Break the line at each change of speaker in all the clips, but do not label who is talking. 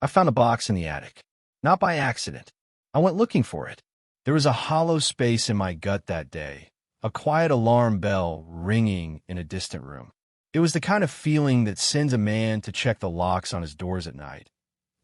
I found a box in the attic. Not by accident. I went looking for it. There was a hollow space in my gut that day, a quiet alarm bell ringing in a distant room. It was the kind of feeling that sends a man to check the locks on his doors at night,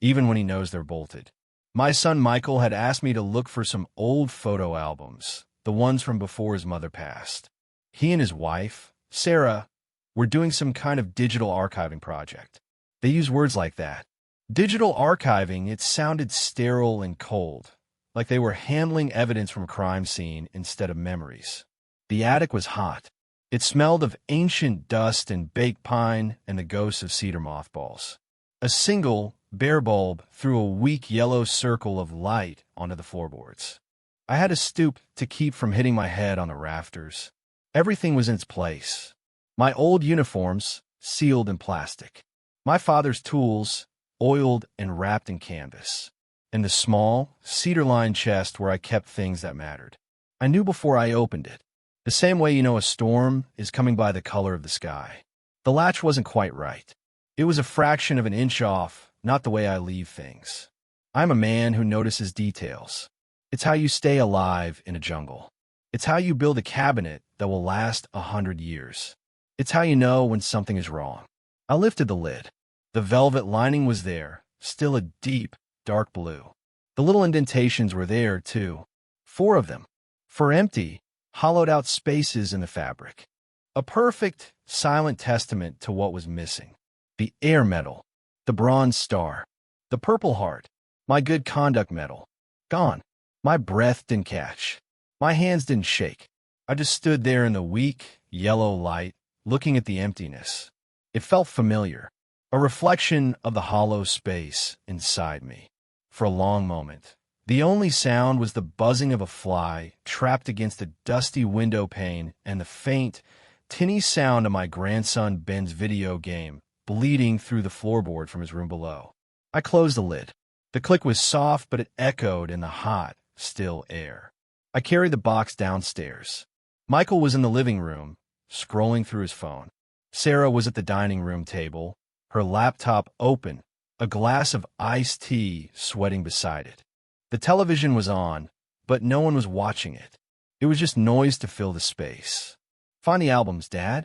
even when he knows they're bolted. My son Michael had asked me to look for some old photo albums, the ones from before his mother passed. He and his wife, Sarah, were doing some kind of digital archiving project. They use words like that. Digital archiving, it sounded sterile and cold, like they were handling evidence from a crime scene instead of memories. The attic was hot. It smelled of ancient dust and baked pine and the ghosts of cedar mothballs. A single, bare bulb threw a weak yellow circle of light onto the floorboards. I had to stoop to keep from hitting my head on the rafters. Everything was in its place. My old uniforms, sealed in plastic. My father's tools, oiled and wrapped in canvas. And the small, cedar-lined chest where I kept things that mattered. I knew before I opened it. The same way you know a storm is coming by the color of the sky. The latch wasn't quite right. It was a fraction of an inch off, not the way I leave things. I'm a man who notices details. It's how you stay alive in a jungle. It's how you build a cabinet that will last 100 years. It's how you know when something is wrong. I lifted the lid. The velvet lining was there, still a deep, dark blue. The little indentations were there, too. 4 of them. 4 empty, hollowed-out spaces in the fabric. A perfect, silent testament to what was missing. The air medal. The bronze star. The purple heart. My good conduct medal. Gone. My breath didn't catch. My hands didn't shake. I just stood there in the weak, yellow light, looking at the emptiness. It felt familiar. A reflection of the hollow space inside me. For a long moment, the only sound was the buzzing of a fly trapped against a dusty window pane and the faint, tinny sound of my grandson Ben's video game bleeding through the floorboard from his room below. I closed the lid. The click was soft, but it echoed in the hot, still air. I carried the box downstairs. Michael was in the living room, scrolling through his phone. Sarah was at the dining room table, her laptop open, a glass of iced tea sweating beside it. The television was on, but no one was watching it. It was just noise to fill the space. "Find the albums, Dad?"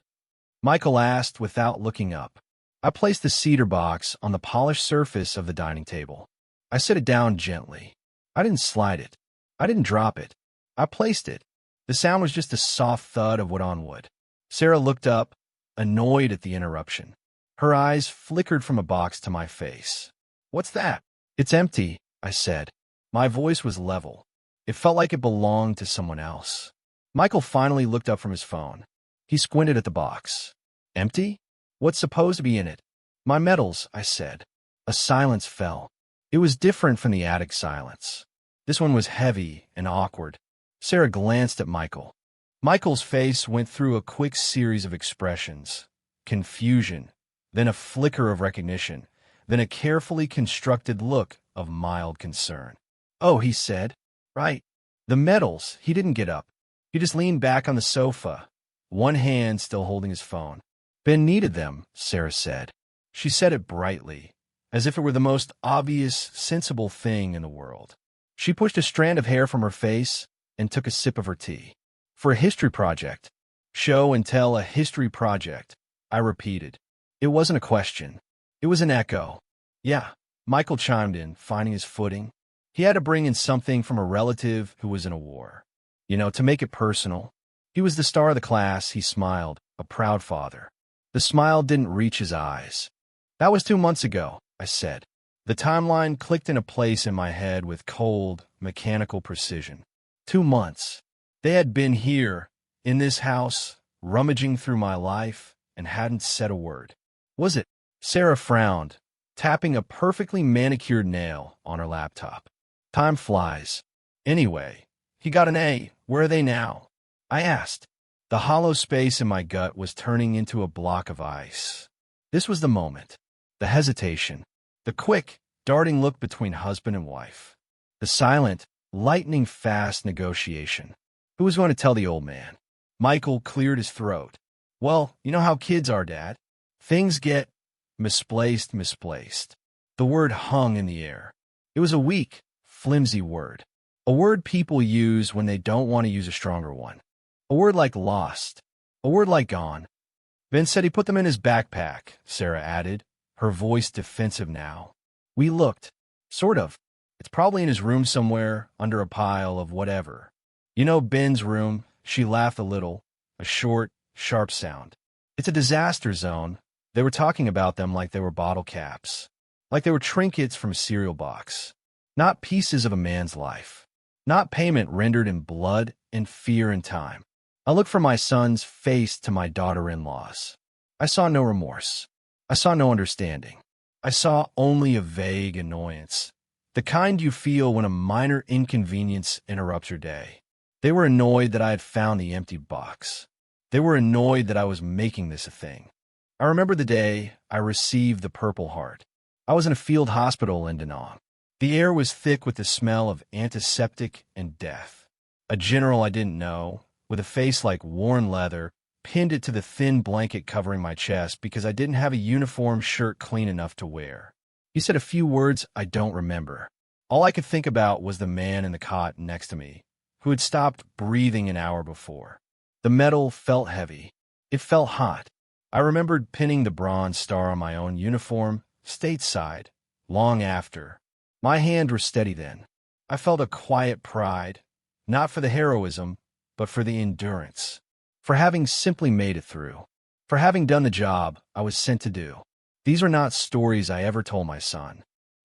Michael asked without looking up. I placed the cedar box on the polished surface of the dining table. I set it down gently. I didn't slide it. I didn't drop it. I placed it. The sound was just a soft thud of wood on wood. Sarah looked up, annoyed at the interruption. Her eyes flickered from a box to my face. "What's that?" "It's empty," I said. My voice was level. It felt like it belonged to someone else. Michael finally looked up from his phone. He squinted at the box. "Empty? What's supposed to be in it?" "My medals," I said. A silence fell. It was different from the attic silence. This one was heavy and awkward. Sarah glanced at Michael. Michael's face went through a quick series of expressions. Confusion, then a flicker of recognition, then a carefully constructed look of mild concern. "Oh," he said. "Right. The medals." He didn't get up. He just leaned back on the sofa, one hand still holding his phone. "Ben needed them," Sarah said. She said it brightly, as if it were the most obvious, sensible thing in the world. She pushed a strand of hair from her face and took a sip of her tea. "For a history project." "Show and tell a history project," I repeated. It wasn't a question. It was an echo. "Yeah," Michael chimed in, finding his footing. He had to bring in something from a relative who was in a war. To make it personal. He was the star of the class, he smiled, a proud father. The smile didn't reach his eyes. "That was 2 months ago," I said. The timeline clicked into place in my head with cold, mechanical precision. 2 months. They had been here, in this house, rummaging through my life, and hadn't said a word. "Was it?" Sarah frowned, tapping a perfectly manicured nail on her laptop. "Time flies. Anyway, he got an A. Where are they now?" I asked. The hollow space in my gut was turning into a block of ice. This was the moment. The hesitation. The quick, darting look between husband and wife. The silent, lightning-fast negotiation. Who was going to tell the old man? Michael cleared his throat. "Well, you know how kids are, Dad. Things get misplaced. The word hung in the air. It was a weak, flimsy word. A word people use when they don't want to use a stronger one. A word like lost. A word like gone. Ben said he put them in his backpack, Sarah added, her voice defensive now. We looked. Sort of. It's probably in his room somewhere, under a pile of whatever. You know Ben's room? She laughed a little, a short, sharp sound. It's a disaster zone. They were talking about them like they were bottle caps. Like they were trinkets from a cereal box. Not pieces of a man's life. Not payment rendered in blood and fear and time. I looked from my son's face to my daughter-in-law's. I saw no remorse. I saw no understanding. I saw only a vague annoyance. The kind you feel when a minor inconvenience interrupts your day. They were annoyed that I had found the empty box. They were annoyed that I was making this a thing. I remember the day I received the Purple Heart. I was in a field hospital in Da Nang. The air was thick with the smell of antiseptic and death. A general I didn't know, with a face like worn leather, pinned it to the thin blanket covering my chest because I didn't have a uniform shirt clean enough to wear. He said a few words I don't remember. All I could think about was the man in the cot next to me, who had stopped breathing an hour before. The metal felt heavy. It felt hot. I remembered pinning the bronze star on my own uniform, stateside, long after. My hands were steady then. I felt a quiet pride, not for the heroism, but for the endurance, for having simply made it through, for having done the job I was sent to do. These are not stories I ever told my son.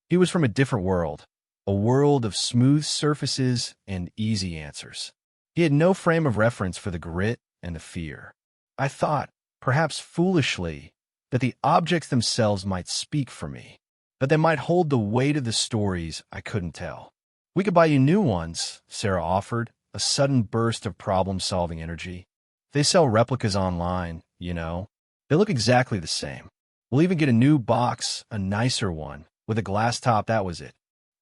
He was from a different world, a world of smooth surfaces and easy answers. He had no frame of reference for the grit and the fear. I thought, perhaps foolishly, that the objects themselves might speak for me, that they might hold the weight of the stories I couldn't tell. We could buy you new ones, Sarah offered, a sudden burst of problem-solving energy. They sell replicas online, you know. They look exactly the same. We'll even get a new box, a nicer one, with a glass top. That was it.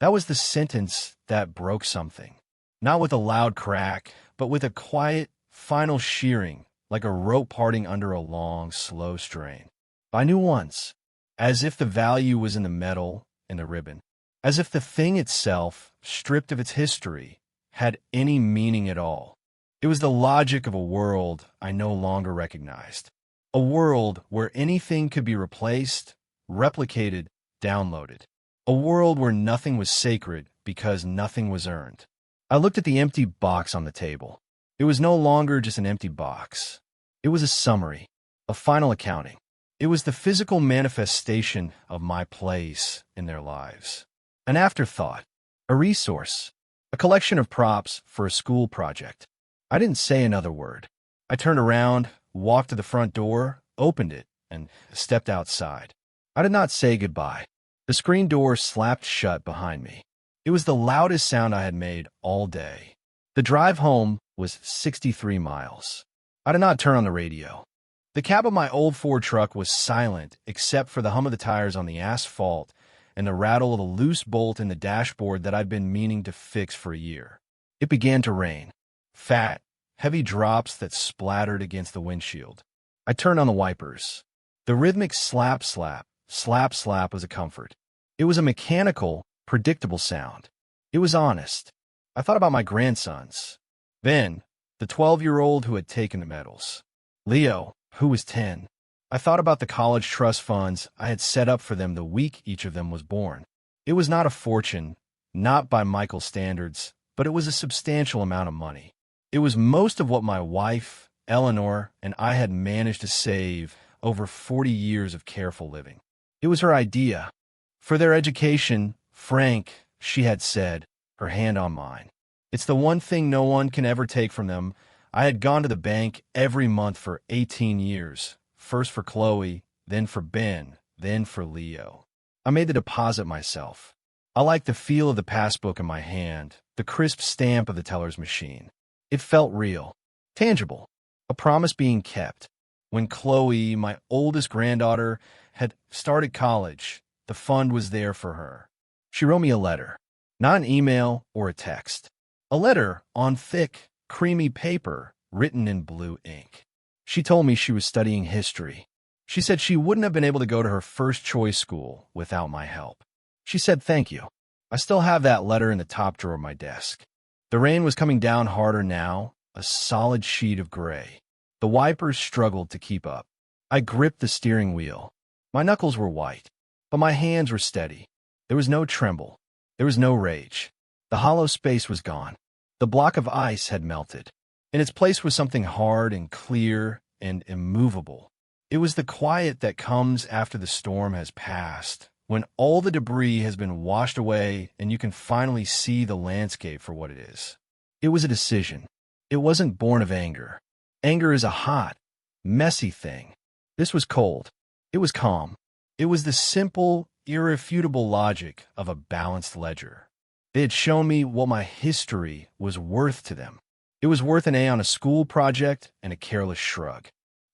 That was the sentence that broke something. Not with a loud crack, but with a quiet, final shearing, like a rope parting under a long, slow strain. Buy new ones, as if the value was in the metal and the ribbon, as if the thing itself, stripped of its history, had any meaning at all. It was the logic of a world I no longer recognized. A world where anything could be replaced, replicated, downloaded. A world where nothing was sacred because nothing was earned. I looked at the empty box on the table. It was no longer just an empty box. It was a summary, a final accounting. It was the physical manifestation of my place in their lives. An afterthought, a resource, a collection of props for a school project. I didn't say another word. I turned around, walked to the front door, opened it, and stepped outside. I did not say goodbye. The screen door slapped shut behind me. It was the loudest sound I had made all day. The drive home was 63 miles. I did not turn on the radio. The cab of my old Ford truck was silent except for the hum of the tires on the asphalt and the rattle of a loose bolt in the dashboard that I'd been meaning to fix for a year. It began to rain. Fat, heavy drops that splattered against the windshield. I turned on the wipers. The rhythmic slap, slap, slap, slap was a comfort. It was a mechanical, predictable sound. It was honest. I thought about my grandsons. Ben, the 12-year-old who had taken the medals. Leo, who was 10. I thought about the college trust funds I had set up for them the week each of them was born. It was not a fortune, not by Michael's standards, but it was a substantial amount of money. It was most of what my wife, Eleanor, and I had managed to save over 40 years of careful living. It was her idea. For their education, Frank, she had said, her hand on mine. It's the one thing no one can ever take from them. I had gone to the bank every month for 18 years, first for Chloe, then for Ben, then for Leo. I made the deposit myself. I liked the feel of the passbook in my hand, the crisp stamp of the teller's machine. It felt real, tangible, a promise being kept. When Chloe, my oldest granddaughter, had started college, the fund was there for her. She wrote me a letter, not an email or a text. A letter on thick, creamy paper written in blue ink. She told me she was studying history. She said she wouldn't have been able to go to her first choice school without my help. She said thank you. I still have that letter in the top drawer of my desk. The rain was coming down harder now, a solid sheet of gray. The wipers struggled to keep up. I gripped the steering wheel. My knuckles were white, but my hands were steady. There was no tremble. There was no rage. The hollow space was gone. The block of ice had melted. In its place was something hard and clear and immovable. It was the quiet that comes after the storm has passed, when all the debris has been washed away and you can finally see the landscape for what it is. It was a decision. It wasn't born of anger. Anger is a hot, messy thing. This was cold. It was calm. It was the simple, irrefutable logic of a balanced ledger. They had shown me what my history was worth to them. It was worth an A on a school project and a careless shrug.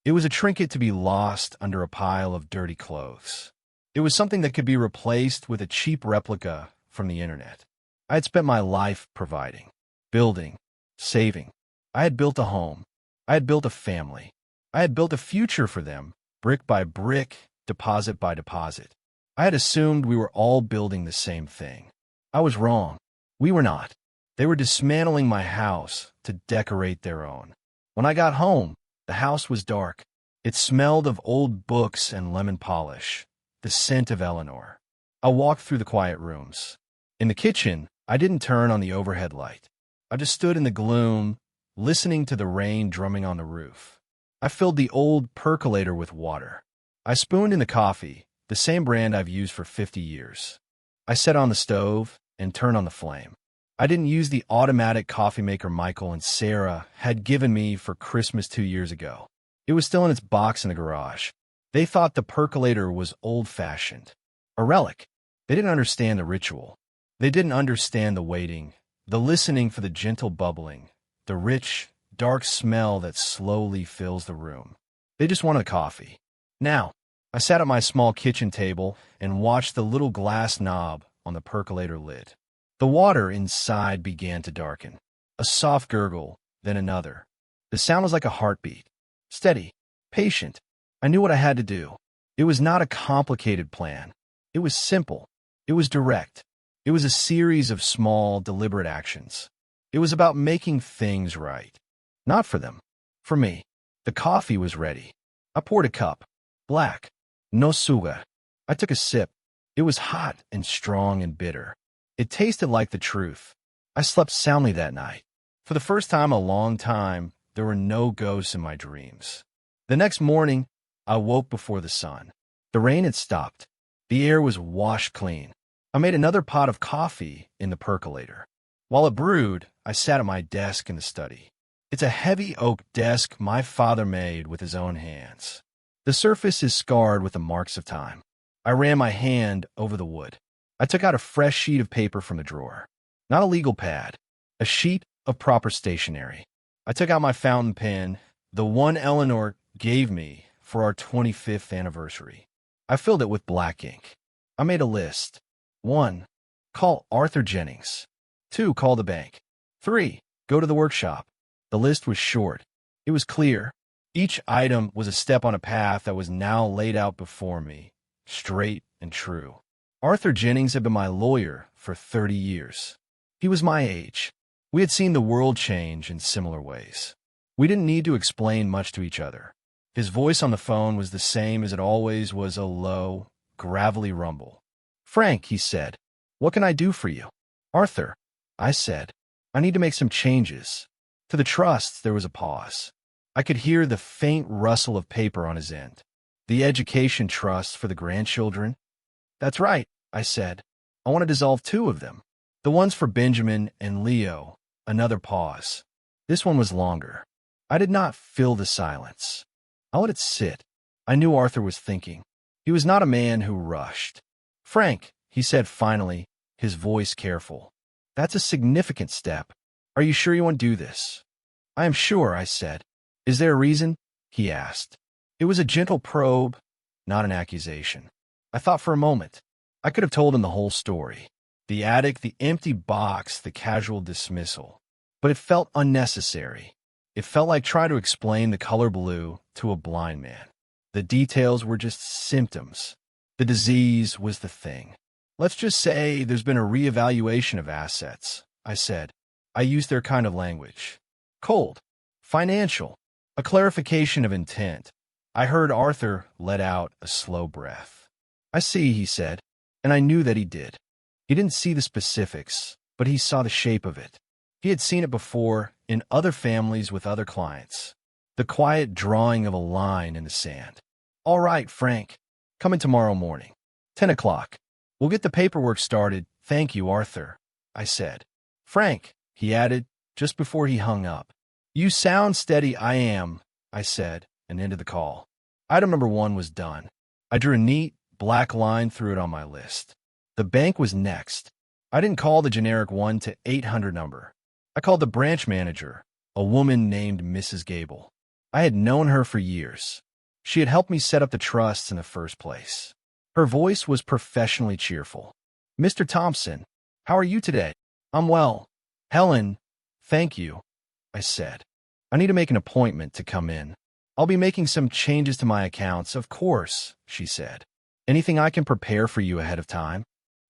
It was a trinket to be lost under a pile of dirty clothes. It was something that could be replaced with a cheap replica from the internet. I had spent my life providing, building, saving. I had built a home. I had built a family. I had built a future for them, brick by brick, deposit by deposit. I had assumed we were all building the same thing. I was wrong. We were not. They were dismantling my house to decorate their own. When I got home, the house was dark. It smelled of old books and lemon polish, the scent of Eleanor. I walked through the quiet rooms. In the kitchen, I didn't turn on the overhead light. I just stood in the gloom, listening to the rain drumming on the roof. I filled the old percolator with water. I spooned in the coffee, the same brand I've used for 50 years. I set on the stove and turned on the flame. I didn't use the automatic coffee maker Michael and Sarah had given me for Christmas 2 years ago. It was still in its box in the garage. They thought the percolator was old-fashioned, a relic. They didn't understand the ritual. They didn't understand the waiting, the listening for the gentle bubbling, the rich, dark smell that slowly fills the room. They just wanted coffee. Now, I sat at my small kitchen table and watched the little glass knob on the percolator lid. The water inside began to darken. A soft gurgle, then another. The sound was like a heartbeat. Steady, patient. I knew what I had to do. It was not a complicated plan. It was simple. It was direct. It was a series of small, deliberate actions. It was about making things right. Not for them. For me. The coffee was ready. I poured a cup. Black. No sugar. I took a sip. It was hot and strong and bitter. It tasted like the truth. I slept soundly that night. For the first time in a long time, there were no ghosts in my dreams. The next morning, I woke before the sun. The rain had stopped. The air was washed clean. I made another pot of coffee in the percolator. While it brewed, I sat at my desk in the study. It's a heavy oak desk my father made with his own hands. The surface is scarred with the marks of time. I ran my hand over the wood. I took out a fresh sheet of paper from the drawer. Not a legal pad. A sheet of proper stationery. I took out my fountain pen, the one Eleanor gave me for our 25th anniversary. I filled it with black ink. I made a list. 1. Call Arthur Jennings. 2. Call the bank. 3. Go to the workshop. The list was short. It was clear. Each item was a step on a path that was now laid out before me, straight and true. Arthur Jennings had been my lawyer for 30 years. He was my age. We had seen the world change in similar ways. We didn't need to explain much to each other. His voice on the phone was the same as it always was, a low, gravelly rumble. "Frank," he said, "what can I do for you?" "Arthur," I said, "I need to make some changes." To the trusts, there was a pause. I could hear the faint rustle of paper on his end. "The education trust for the grandchildren?" "That's right," I said. "I want to dissolve 2 of them. The ones for Benjamin and Leo." Another pause. This one was longer. I did not fill the silence. I let it sit. I knew Arthur was thinking. He was not a man who rushed. "Frank," he said finally, his voice careful. "That's a significant step. Are you sure you want to do this?" "I am sure," I said. "Is there a reason?" he asked. It was a gentle probe, not an accusation. I thought for a moment. I could have told him the whole story. The attic, the empty box, the casual dismissal. But it felt unnecessary. It felt like trying to explain the color blue to a blind man. The details were just symptoms. The disease was the thing. Let's just say there's been a reevaluation of assets, I said. I used their kind of language. Cold. Financial. A clarification of intent. I heard Arthur let out a slow breath. I see, he said, and I knew that he did. He didn't see the specifics, but he saw the shape of it. He had seen it before in other families with other clients. The quiet drawing of a line in the sand. All right, Frank. Come in tomorrow morning. 10 o'clock. We'll get the paperwork started. Thank you, Arthur, I said. Frank, he added, just before he hung up. You sound steady. I am, I said, and ended the call. Item number 1 was done. I drew a neat, black line through it on my list. The bank was next. I didn't call the generic 1-800 number. I called the branch manager, a woman named Mrs. Gable. I had known her for years. She had helped me set up the trusts in the first place. Her voice was professionally cheerful. Mr. Thompson, how are you today? I'm well. Helen, thank you, I said. I need to make an appointment to come in. I'll be making some changes to my accounts, of course, she said. Anything I can prepare for you ahead of time?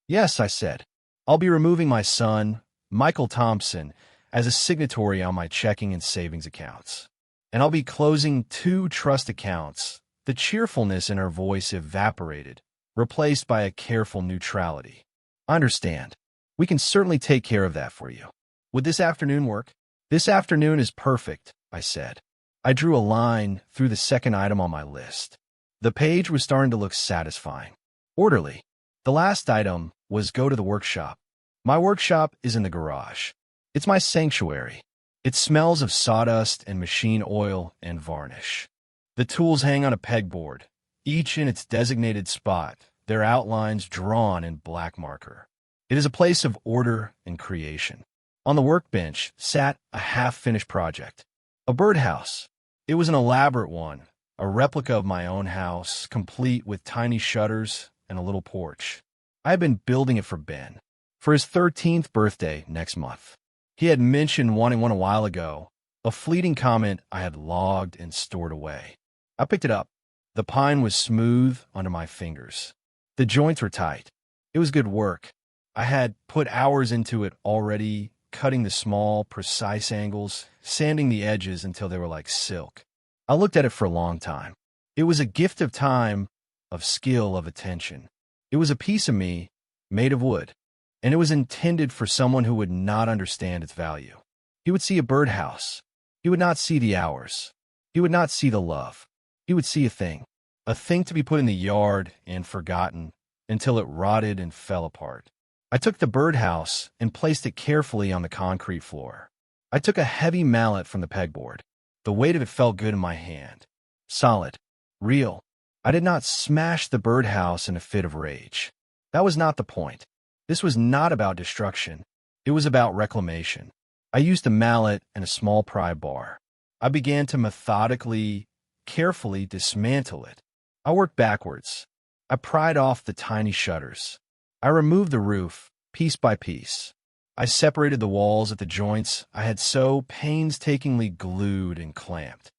Yes, I said. I'll be removing my son, Michael Thompson, as a signatory on my checking and savings accounts. And I'll be closing 2 trust accounts. The cheerfulness in her voice evaporated, replaced by a careful neutrality. I understand. We can certainly take care of that for you. Would this afternoon work? This afternoon is perfect, I said. I drew a line through the second item on my list. The page was starting to look satisfying. Orderly. The last item was go to the workshop. My workshop is in the garage. It's my sanctuary. It smells of sawdust and machine oil and varnish. The tools hang on a pegboard, each in its designated spot, their outlines drawn in black marker. It is a place of order and creation. On the workbench sat a half-finished project, a birdhouse. It was an elaborate one, a replica of my own house, complete with tiny shutters and a little porch. I had been building it for Ben, for his 13th birthday next month. He had mentioned wanting one a while ago, a fleeting comment I had logged and stored away. I picked it up. The pine was smooth under my fingers. The joints were tight. It was good work. I had put hours into it already, cutting the small, precise angles, sanding the edges until they were like silk. I looked at it for a long time. It was a gift of time, of skill, of attention. It was a piece of me, made of wood, and it was intended for someone who would not understand its value. He would see a birdhouse. He would not see the hours. He would not see the love. He would see a thing to be put in the yard and forgotten until it rotted and fell apart. I took the birdhouse and placed it carefully on the concrete floor. I took a heavy mallet from the pegboard. The weight of it felt good in my hand. Solid. Real. I did not smash the birdhouse in a fit of rage. That was not the point. This was not about destruction. It was about reclamation. I used a mallet and a small pry bar. I began to methodically, carefully dismantle it. I worked backwards. I pried off the tiny shutters. I removed the roof, piece by piece. I separated the walls at the joints I had so painstakingly glued and clamped.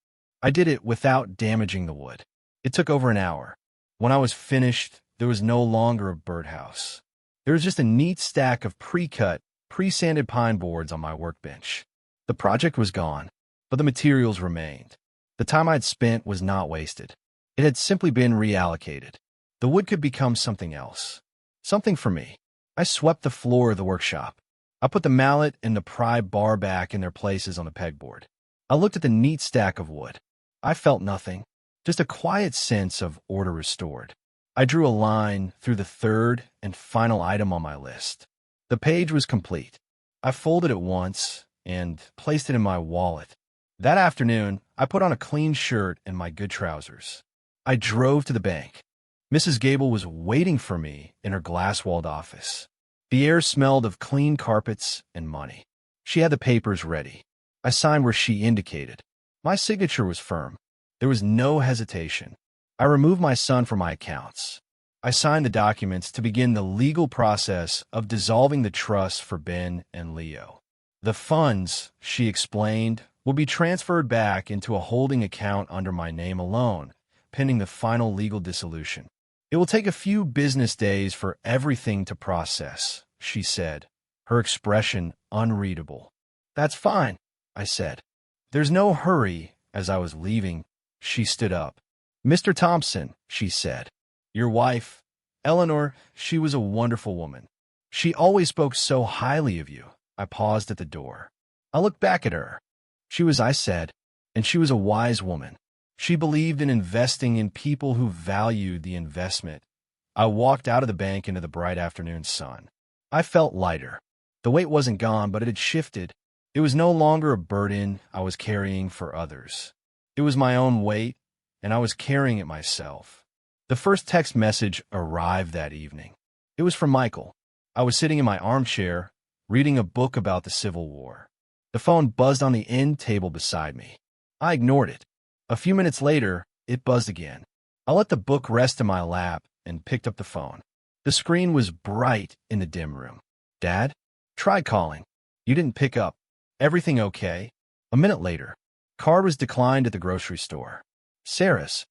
I did it without damaging the wood. It took over an hour. When I was finished, there was no longer a birdhouse. There was just a neat stack of pre-cut, pre-sanded pine boards on my workbench. The project was gone, but the materials remained. The time I'd spent was not wasted. It had simply been reallocated. The wood could become something else. Something for me. I swept the floor of the workshop. I put the mallet and the pry bar back in their places on the pegboard. I looked at the neat stack of wood. I felt nothing, just a quiet sense of order restored. I drew a line through the third and final item on my list. The page was complete. I folded it once and placed it in my wallet. That afternoon, I put on a clean shirt and my good trousers. I drove to the bank. Mrs. Gable was waiting for me in her glass-walled office. The air smelled of clean carpets and money. She had the papers ready. I signed where she indicated. My signature was firm. There was no hesitation. I removed my son from my accounts. I signed the documents to begin the legal process of dissolving the trust for Ben and Leo. The funds, she explained, will be transferred back into a holding account under my name alone, pending the final legal dissolution. It will take a few business days for everything to process, she said, her expression unreadable. That's fine, I said. There's no hurry. As I was leaving, she stood up. Mr. Thompson, she said, your wife, Eleanor, she was a wonderful woman. She always spoke so highly of you. I paused at the door. I looked back at her. I said, and she was a wise woman. She believed in investing in people who valued the investment. I walked out of the bank into the bright afternoon sun. I felt lighter. The weight wasn't gone, but it had shifted. It was no longer a burden I was carrying for others. It was my own weight, and I was carrying it myself. The first text message arrived that evening. It was from Michael. I was sitting in my armchair, reading a book about the Civil War. The phone buzzed on the end table beside me. I ignored it. A few minutes later, it buzzed again. I let the book rest in my lap and picked up the phone. The screen was bright in the dim room. Dad? Tried calling. You didn't pick up. Everything okay? A minute later, card was declined at the grocery store. Sarah's.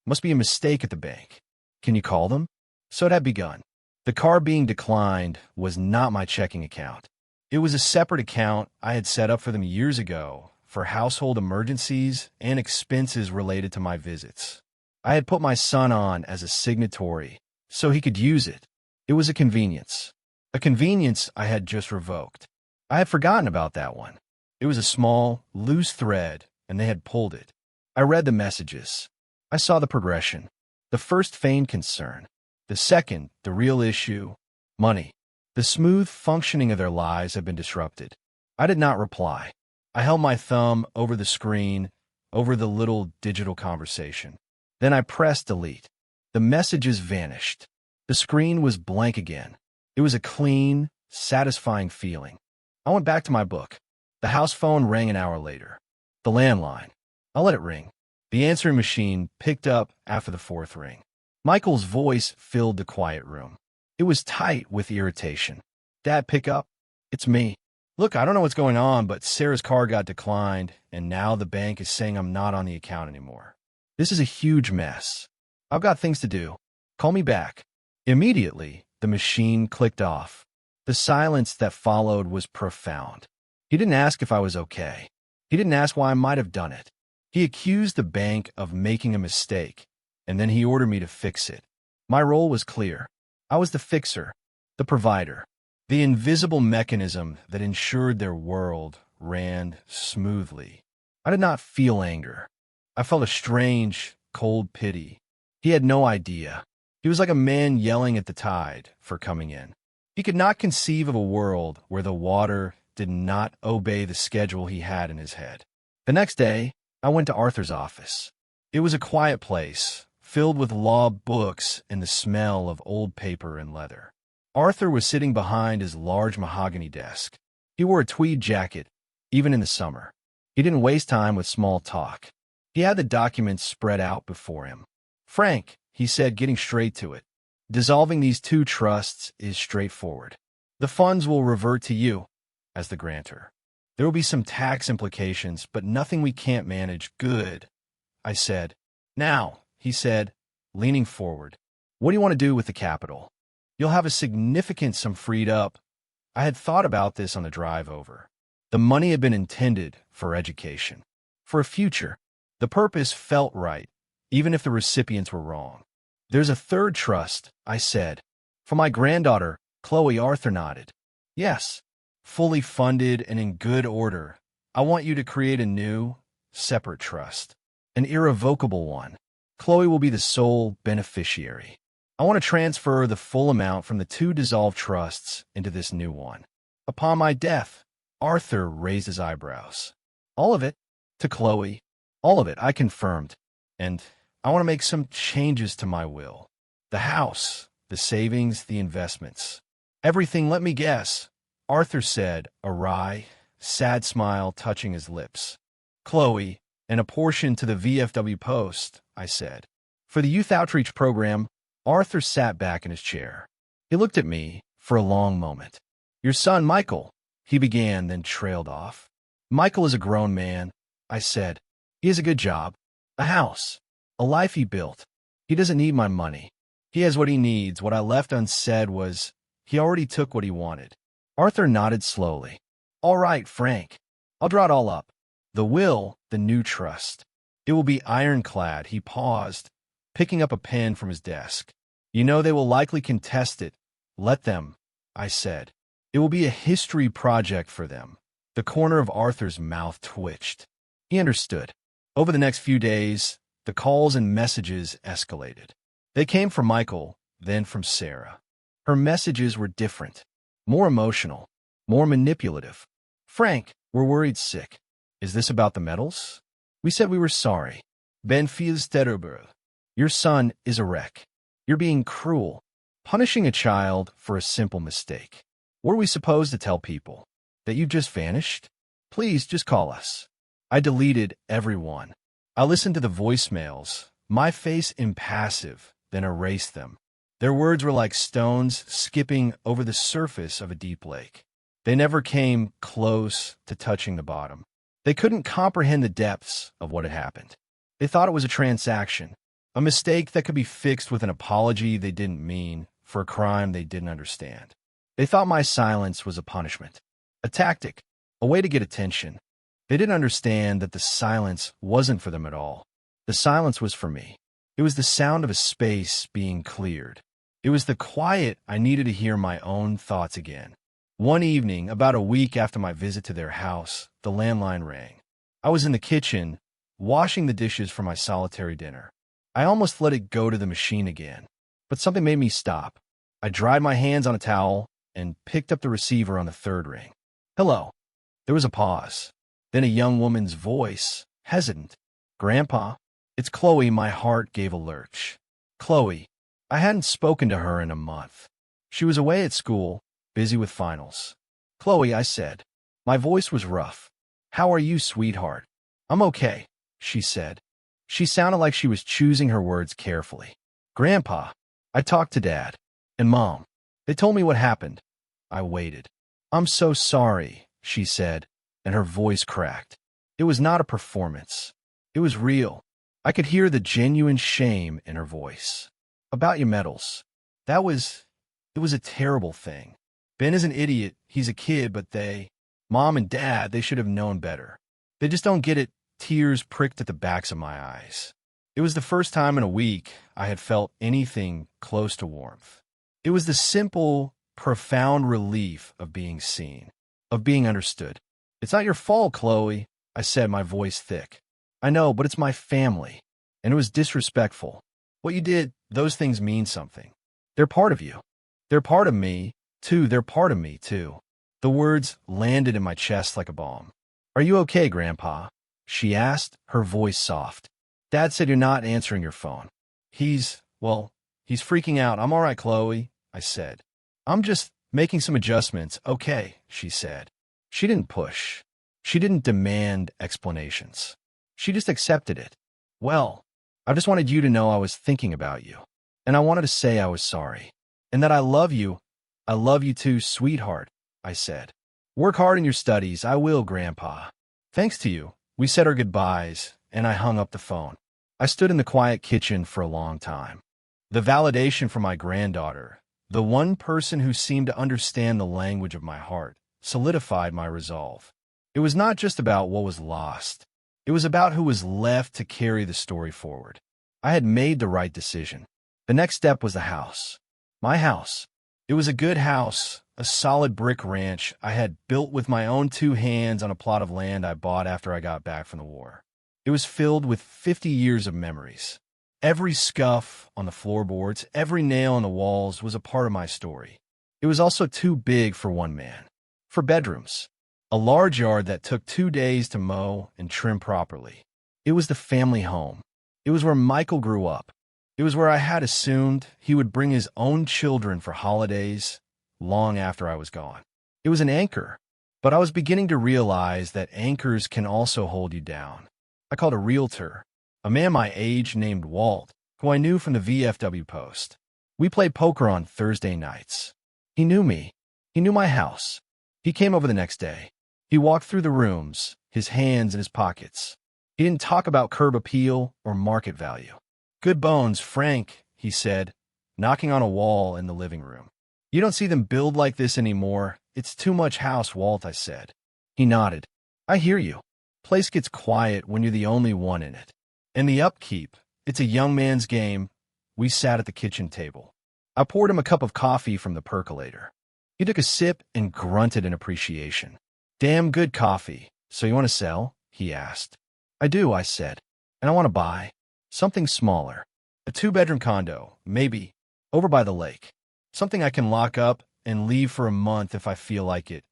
Must be a mistake at the bank. Can you call them? So it had begun. The card being declined was not my checking account. It was a separate account I had set up for them years ago for household emergencies and expenses related to my visits. I had put my son on as a signatory so he could use it. It was a convenience I had just revoked. I had forgotten about that one. It was a small, loose thread, and they had pulled it. I read the messages. I saw the progression. The first feigned concern. The second, the real issue, money. The smooth functioning of their lives had been disrupted. I did not reply. I held my thumb over the screen, over the little digital conversation. Then I pressed delete. The messages vanished. The screen was blank again. It was a clean, satisfying feeling. I went back to my book. The house phone rang an hour later. The landline. I let it ring. The answering machine picked up after the fourth ring. Michael's voice filled the quiet room. It was tight with irritation. Dad, pick up. It's me. Look, I don't know what's going on, but Sarah's card got declined, and now the bank is saying I'm not on the account anymore. This is a huge mess. I've got things to do. Call me back. Immediately, the machine clicked off. The silence that followed was profound. He didn't ask if I was okay. He didn't ask why I might have done it. He accused the bank of making a mistake, and then he ordered me to fix it. My role was clear. I was the fixer, the provider, the invisible mechanism that ensured their world ran smoothly. I did not feel anger. I felt a strange, cold pity. He had no idea. He was like a man yelling at the tide for coming in. He could not conceive of a world where the water did not obey the schedule he had in his head. The next day, I went to Arthur's office. It was a quiet place, filled with law books and the smell of old paper and leather. Arthur was sitting behind his large mahogany desk. He wore a tweed jacket, even in the summer. He didn't waste time with small talk. He had the documents spread out before him. Frank, he said, getting straight to it. Dissolving these two trusts is straightforward. The funds will revert to you as the grantor. There will be some tax implications, but nothing we can't manage. Good, I said. Now, he said, leaning forward, what do you want to do with the capital? You'll have a significant sum freed up. I had thought about this on the drive over. The money had been intended for education, for a future. The purpose felt right, even if the recipients were wrong. There's a third trust, I said. For my granddaughter, Chloe. Arthur nodded. Yes, fully funded and in good order. I want you to create a new, separate trust, an irrevocable one. Chloe will be the sole beneficiary. I want to transfer the full amount from the two dissolved trusts into this new one. Upon my death, Arthur raised his eyebrows. All of it, to Chloe. All of it, I confirmed. And I want to make some changes to my will. The house, the savings, the investments. Everything, let me guess, Arthur said, a wry, sad smile touching his lips. Chloe, and a portion to the VFW Post, I said. For the youth outreach program, Arthur sat back in his chair. He looked at me for a long moment. Your son, Michael, he began, then trailed off. Michael is a grown man, I said. He has a good job, a house, a life he built. He doesn't need my money. He has what he needs. What I left unsaid was, he already took what he wanted. Arthur nodded slowly. All right, Frank. I'll draw it all up. The will, the new trust. It will be ironclad. He paused, picking up a pen from his desk. You know they will likely contest it. Let them, I said. It will be a history project for them. The corner of Arthur's mouth twitched. He understood. Over the next few days, the calls and messages escalated. They came from Michael, then from Sarah. Her messages were different, more emotional, more manipulative. Frank, we're worried sick. Is this about the medals? We said we were sorry. Ben feels terrible. Your son is a wreck. You're being cruel, punishing a child for a simple mistake. Were we supposed to tell people that you just vanished? Please just call us. I deleted everyone. I listened to the voicemails, my face impassive, then erased them. Their words were like stones skipping over the surface of a deep lake. They never came close to touching the bottom. They couldn't comprehend the depths of what had happened. They thought it was a transaction, a mistake that could be fixed with an apology they didn't mean for a crime they didn't understand. They thought my silence was a punishment, a tactic, a way to get attention. They didn't understand that the silence wasn't for them at all. The silence was for me. It was the sound of a space being cleared. It was the quiet I needed to hear my own thoughts again. One evening, about a week after my visit to their house, the landline rang. I was in the kitchen, washing the dishes for my solitary dinner. I almost let it go to the machine again, but something made me stop. I dried my hands on a towel and picked up the receiver on the third ring. Hello. There was a pause. Then a young woman's voice, hesitant. Grandpa, it's Chloe. My heart gave a lurch. Chloe. I hadn't spoken to her in a month. She was away at school, busy with finals. Chloe, I said. My voice was rough. How are you, sweetheart? I'm okay, she said. She sounded like she was choosing her words carefully. Grandpa, I talked to Dad and Mom. They told me what happened. I waited. I'm so sorry, she said, and her voice cracked. It was not a performance. It was real. I could hear the genuine shame in her voice. About your medals. It was a terrible thing. Ben is an idiot. He's a kid, but Mom and Dad, they should have known better. They just don't get it. Tears pricked at the backs of my eyes. It was the first time in a week I had felt anything close to warmth. It was the simple, profound relief of being seen, of being understood. It's not your fault, Chloe, I said, my voice thick. I know, but it's my family, and it was disrespectful. What you did, those things mean something. They're part of you. They're part of me, too. They're part of me, too. The words landed in my chest like a bomb. Are you okay, Grandpa? She asked, her voice soft. Dad said you're not answering your phone. He's freaking out. I'm all right, Chloe, I said. I'm just making some adjustments. Okay, she said. She didn't push. She didn't demand explanations. She just accepted it. Well, I just wanted you to know I was thinking about you. And I wanted to say I was sorry. And that I love you. I love you too, sweetheart, I said. Work hard in your studies. I will, Grandpa. Thanks to you. We said our goodbyes, and I hung up the phone. I stood in the quiet kitchen for a long time. The validation from my granddaughter, the one person who seemed to understand the language of my heart, solidified my resolve. It was not just about what was lost. It was about who was left to carry the story forward. I had made the right decision. The next step was the house. My house. It was a good house, a solid brick ranch I had built with my own 2 hands on a plot of land I bought after I got back from the war. It was filled with 50 years of memories. Every scuff on the floorboards, every nail on the walls was a part of my story. It was also too big for one man. For bedrooms. A large yard that took 2 days to mow and trim properly. It was the family home. It was where Michael grew up. It was where I had assumed he would bring his own children for holidays long after I was gone. It was an anchor, but I was beginning to realize that anchors can also hold you down. I called a realtor, a man my age named Walt, who I knew from the VFW Post. We played poker on Thursday nights. He knew me. He knew my house. He came over the next day. He walked through the rooms, his hands in his pockets. He didn't talk about curb appeal or market value. Good bones, Frank, he said, knocking on a wall in the living room. You don't see them build like this anymore. It's too much house, Walt, I said. He nodded. I hear you. Place gets quiet when you're the only one in it. And the upkeep, it's a young man's game. We sat at the kitchen table. I poured him a cup of coffee from the percolator. He took a sip and grunted in appreciation. Damn good coffee. So you want to sell? He asked. I do, I said. And I want to buy something smaller. A 2-bedroom condo, maybe, over by the lake. Something I can lock up and leave for a month if I feel like it.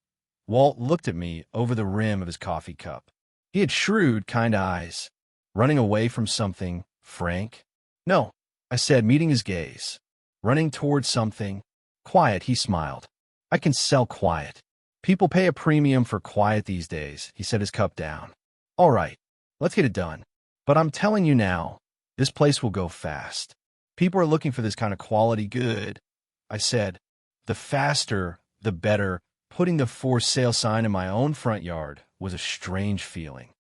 Walt looked at me over the rim of his coffee cup. He had shrewd, kind eyes. Running away from something, Frank? No, I said, meeting his gaze. Running towards something. Quiet, he smiled. I can sell quiet. People pay a premium for quiet these days, he set his cup down. All right, let's get it done. But I'm telling you now, this place will go fast. People are looking for this kind of quality good. I said, the faster, the better. Putting the for sale sign in my own front yard was a strange feeling.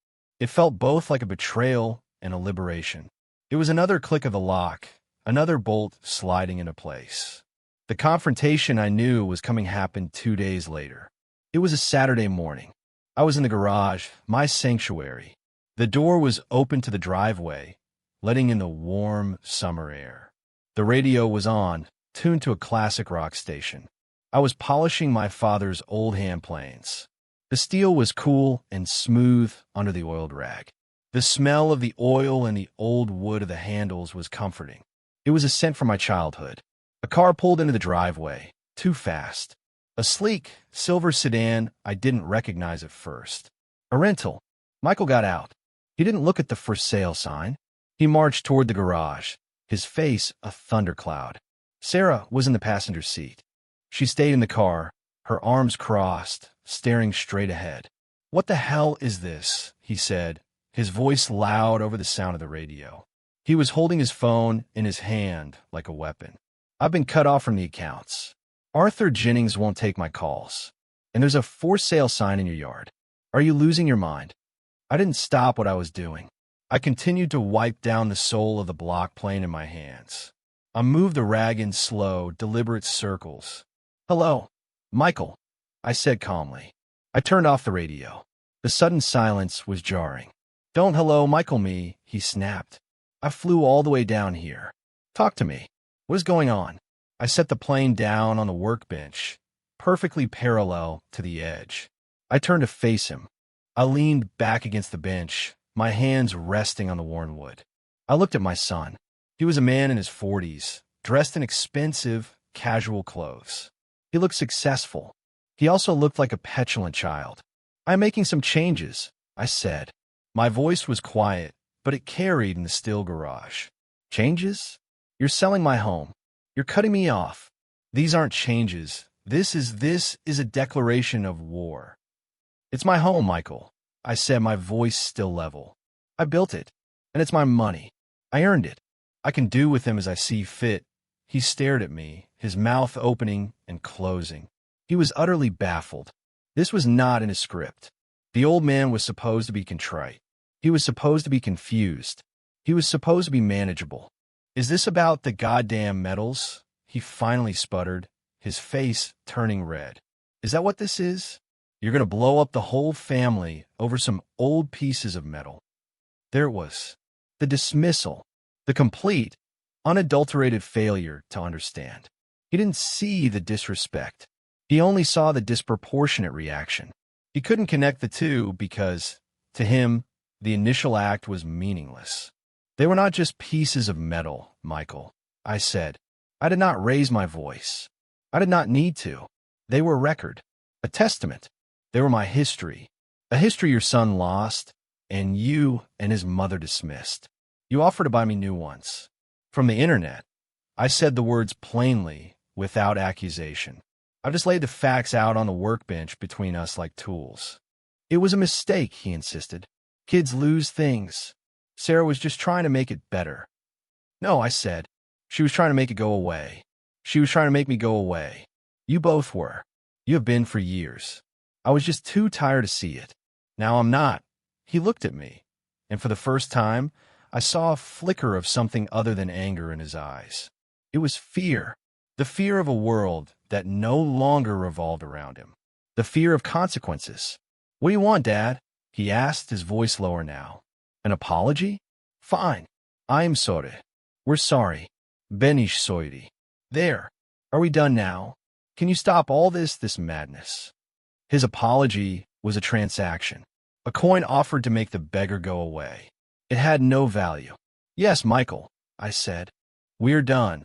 It felt both like a betrayal and a liberation. It was another click of the lock, another bolt sliding into place. The confrontation I knew was coming happened 2 days later. It was a Saturday morning. I was in the garage, my sanctuary. The door was open to the driveway, letting in the warm summer air. The radio was on, tuned to a classic rock station. I was polishing my father's old hand planes. The steel was cool and smooth under the oiled rag. The smell of the oil and the old wood of the handles was comforting. It was a scent from my childhood. A car pulled into the driveway, too fast. A sleek, silver sedan I didn't recognize at first. A rental. Michael got out. He didn't look at the for sale sign. He marched toward the garage, his face a thundercloud. Sarah was in the passenger seat. She stayed in the car, her arms crossed, staring straight ahead. What the hell is this? He said, his voice loud over the sound of the radio. He was holding his phone in his hand like a weapon. I've been cut off from the accounts. Arthur Jennings won't take my calls. And there's a for sale sign in your yard. Are you losing your mind? I didn't stop what I was doing. I continued to wipe down the sole of the block plane in my hands. I moved the rag in slow, deliberate circles. Hello, Michael, I said calmly. I turned off the radio. The sudden silence was jarring. Don't hello Michael me, he snapped. I flew all the way down here. Talk to me. What is going on? I set the plane down on the workbench, perfectly parallel to the edge. I turned to face him. I leaned back against the bench, my hands resting on the worn wood. I looked at my son. He was a man in his 40s, dressed in expensive, casual clothes. He looked successful. He also looked like a petulant child. I'm making some changes, I said. My voice was quiet, but it carried in the still garage. Changes? You're selling my home. You're cutting me off. These aren't changes. This is a declaration of war. It's my home, Michael, I said, my voice still level. I built it, and it's my money. I earned it. I can do with him as I see fit. He stared at me, his mouth opening and closing. He was utterly baffled. This was not in his script. The old man was supposed to be contrite. He was supposed to be confused. He was supposed to be manageable. Is this about the goddamn metals? He finally sputtered, his face turning red. Is that what this is? You're going to blow up the whole family over some old pieces of metal. There it was. The dismissal. The complete, unadulterated failure to understand. He didn't see the disrespect. He only saw the disproportionate reaction. He couldn't connect the two because, to him, the initial act was meaningless. They were not just pieces of metal, Michael, I said. I did not raise my voice. I did not need to. They were a record, a testament. They were my history, a history your son lost, and you and his mother dismissed. You offered to buy me new ones. From the internet. I said the words plainly, without accusation. I've just laid the facts out on the workbench between us like tools. It was a mistake, he insisted. Kids lose things. Sarah was just trying to make it better. No, I said. She was trying to make it go away. She was trying to make me go away. You both were. You have been for years. I was just too tired to see it. Now I'm not. He looked at me, and for the first time, I saw a flicker of something other than anger in his eyes. It was fear. The fear of a world that no longer revolved around him. The fear of consequences. "What do you want, Dad?" he asked, his voice lower now. "An apology? Fine. I am sorry. We're sorry. Benish sorry. There. Are we done now? Can you stop all this madness?" His apology was a transaction. A coin offered to make the beggar go away. It had no value. "Yes, Michael," I said. "We're done."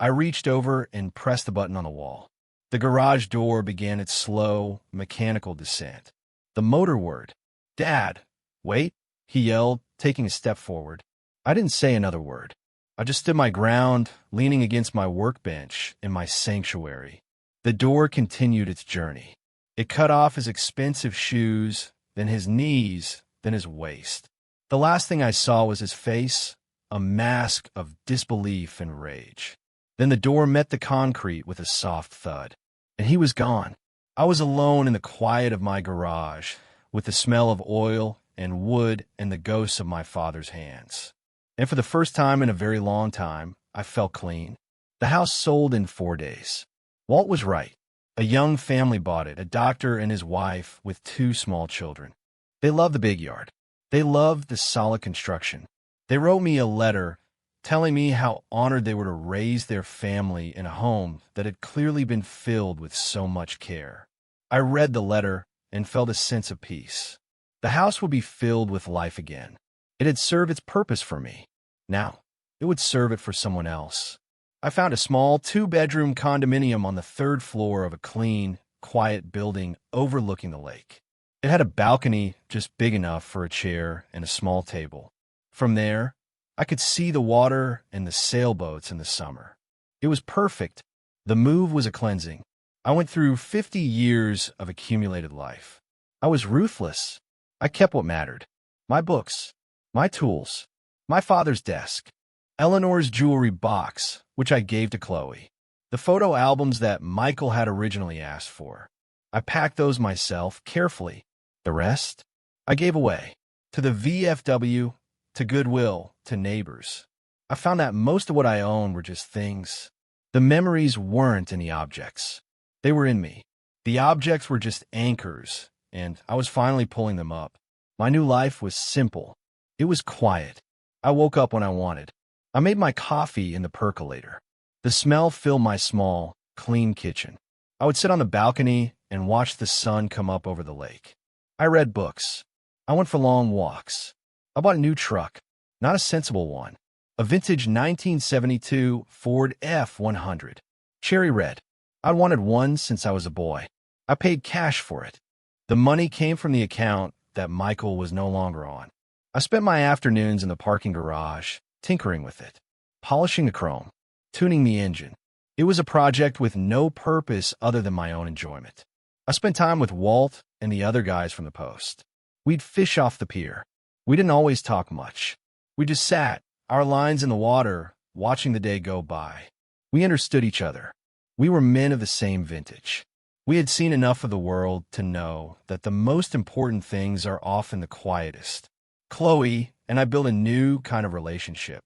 I reached over and pressed the button on the wall. The garage door began its slow, mechanical descent. The motor whirred. "Dad, wait," he yelled, taking a step forward. I didn't say another word. I just stood my ground, leaning against my workbench in my sanctuary. The door continued its journey. It cut off his expensive shoes, then his knees, then his waist. The last thing I saw was his face, a mask of disbelief and rage. Then the door met the concrete with a soft thud, and he was gone. I was alone in the quiet of my garage, with the smell of oil and wood and the ghosts of my father's hands. And for the first time in a very long time, I felt clean. The house sold in 4 days. Walt was right. A young family bought it, a doctor and his wife with 2 small children. They loved the big yard. They loved the solid construction. They wrote me a letter telling me how honored they were to raise their family in a home that had clearly been filled with so much care. I read the letter and felt a sense of peace. The house would be filled with life again. It had served its purpose for me. Now, it would serve it for someone else. I found a small 2-bedroom condominium on the 3rd floor of a clean, quiet building overlooking the lake. It had a balcony just big enough for a chair and a small table. From there, I could see the water and the sailboats in the summer. It was perfect. The move was a cleansing. I went through 50 years of accumulated life. I was ruthless. I kept what mattered. My books, my tools, my father's desk, Eleanor's jewelry box, which I gave to Chloe, the photo albums that Michael had originally asked for. I packed those myself carefully. The rest, I gave away. To the VFW, to Goodwill, to neighbors. I found that most of what I owned were just things. The memories weren't in the objects. They were in me. The objects were just anchors, and I was finally pulling them up. My new life was simple. It was quiet. I woke up when I wanted. I made my coffee in the percolator. The smell filled my small, clean kitchen. I would sit on the balcony and watch the sun come up over the lake. I read books. I went for long walks. I bought a new truck, not a sensible one, a vintage 1972 Ford F-100, cherry red. I'd wanted one since I was a boy. I paid cash for it. The money came from the account that Michael was no longer on. I spent my afternoons in the parking garage, tinkering with it, polishing the chrome, tuning the engine. It was a project with no purpose other than my own enjoyment. I spent time with Walt and the other guys from the Post. We'd fish off the pier. We didn't always talk much. We just sat, our lines in the water, watching the day go by. We understood each other. We were men of the same vintage. We had seen enough of the world to know that the most important things are often the quietest. Chloe and I built a new kind of relationship.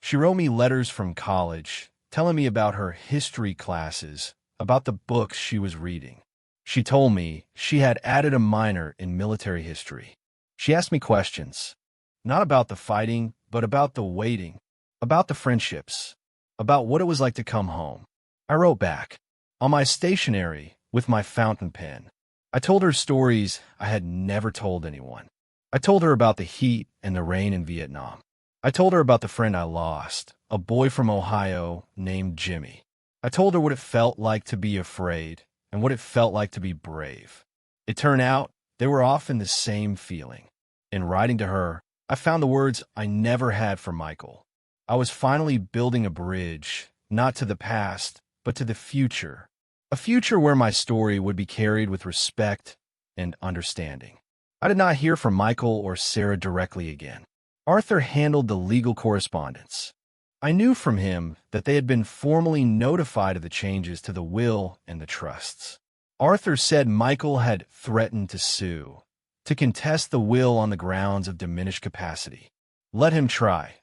She wrote me letters from college, telling me about her history classes, about the books she was reading. She told me she had added a minor in military history. She asked me questions, not about the fighting, but about the waiting, about the friendships, about what it was like to come home. I wrote back, on my stationery, with my fountain pen. I told her stories I had never told anyone. I told her about the heat and the rain in Vietnam. I told her about the friend I lost, a boy from Ohio named Jimmy. I told her what it felt like to be afraid and what it felt like to be brave. It turned out they were often the same feeling. In writing to her, I found the words I never had for Michael. I was finally building a bridge, not to the past, but to the future. A future where my story would be carried with respect and understanding. I did not hear from Michael or Sarah directly again. Arthur handled the legal correspondence. I knew from him that they had been formally notified of the changes to the will and the trusts. Arthur said Michael had threatened to sue, to contest the will on the grounds of diminished capacity. Let him try.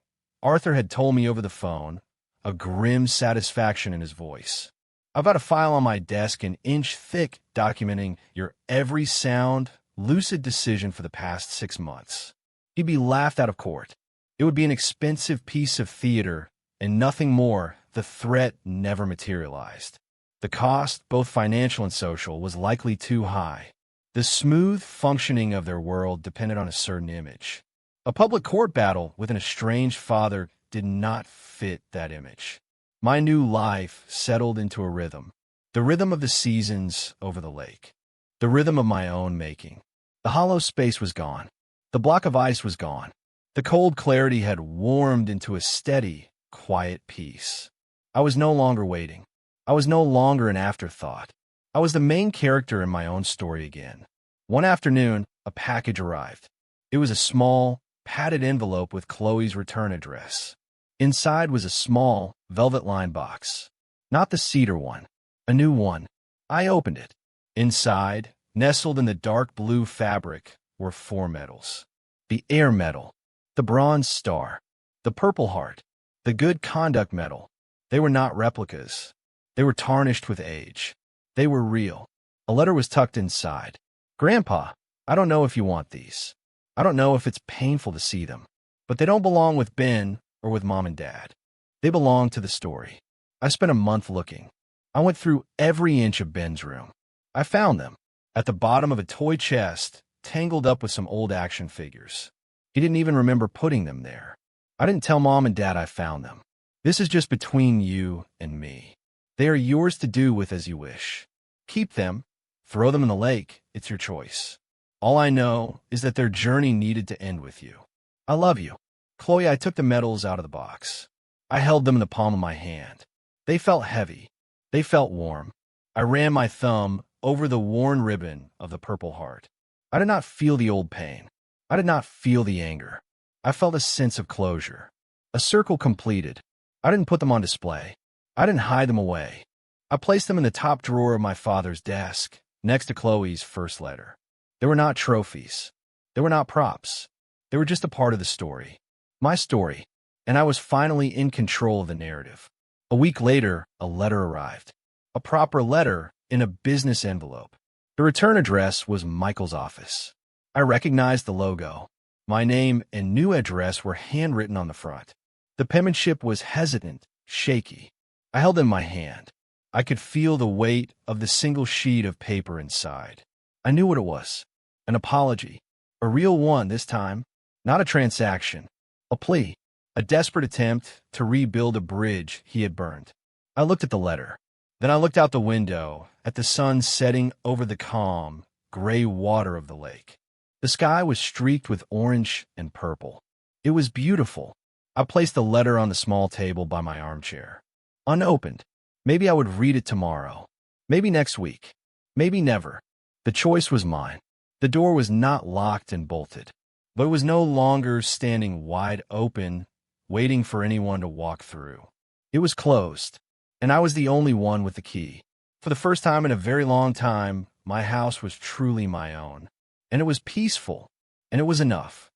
Arthur had told me over the phone, a grim satisfaction in his voice. I've got a file on my desk an inch thick documenting your every sound, lucid decision for the past 6 months. He'd be laughed out of court. It would be an expensive piece of theater, and nothing more. The threat never materialized. The cost, both financial and social, was likely too high. The smooth functioning of their world depended on a certain image. A public court battle with an estranged father did not fit that image. My new life settled into a rhythm, the rhythm of the seasons over the lake, the rhythm of my own making. The hollow space was gone. The block of ice was gone. The cold clarity had warmed into a steady, quiet peace. I was no longer waiting. I was no longer an afterthought. I was the main character in my own story again. One afternoon, a package arrived. It was a small, padded envelope with Chloe's return address. Inside was a small, velvet-lined box. Not the cedar one, a new one. I opened it. Inside, nestled in the dark blue fabric, were 4 medals. The Air Medal, the Bronze Star, the Purple Heart, the Good Conduct Medal. They were not replicas. They were tarnished with age. They were real. A letter was tucked inside. Grandpa, I don't know if you want these. I don't know if it's painful to see them, but they don't belong with Ben or with Mom and Dad. They belong to the story. I spent a month looking. I went through every inch of Ben's room. I found them at the bottom of a toy chest, tangled up with some old action figures. He didn't even remember putting them there. I didn't tell Mom and Dad I found them. This is just between you and me. They are yours to do with as you wish. Keep them, throw them in the lake, it's your choice. All I know is that their journey needed to end with you. I love you. Chloe, I took the medals out of the box. I held them in the palm of my hand. They felt heavy. They felt warm. I ran my thumb over the worn ribbon of the Purple Heart. I did not feel the old pain. I did not feel the anger. I felt a sense of closure. A circle completed. I didn't put them on display. I didn't hide them away. I placed them in the top drawer of my father's desk, next to Chloe's first letter. They were not trophies. They were not props. They were just a part of the story. My story. And I was finally in control of the narrative. A week later, a letter arrived. A proper letter in a business envelope. The return address was Michael's office. I recognized the logo. My name and new address were handwritten on the front. The penmanship was hesitant, shaky. I held it in my hand. I could feel the weight of the single sheet of paper inside. I knew what it was. An apology. A real one this time. Not a transaction. A plea. A desperate attempt to rebuild a bridge he had burned. I looked at the letter. Then I looked out the window at the sun setting over the calm, gray water of the lake. The sky was streaked with orange and purple. It was beautiful. I placed the letter on the small table by my armchair. Unopened. Maybe I would read it tomorrow. Maybe next week. Maybe never. The choice was mine. The door was not locked and bolted, but it was no longer standing wide open, waiting for anyone to walk through. It was closed, and I was the only one with the key. For the first time in a very long time, my house was truly my own. And it was peaceful, and it was enough.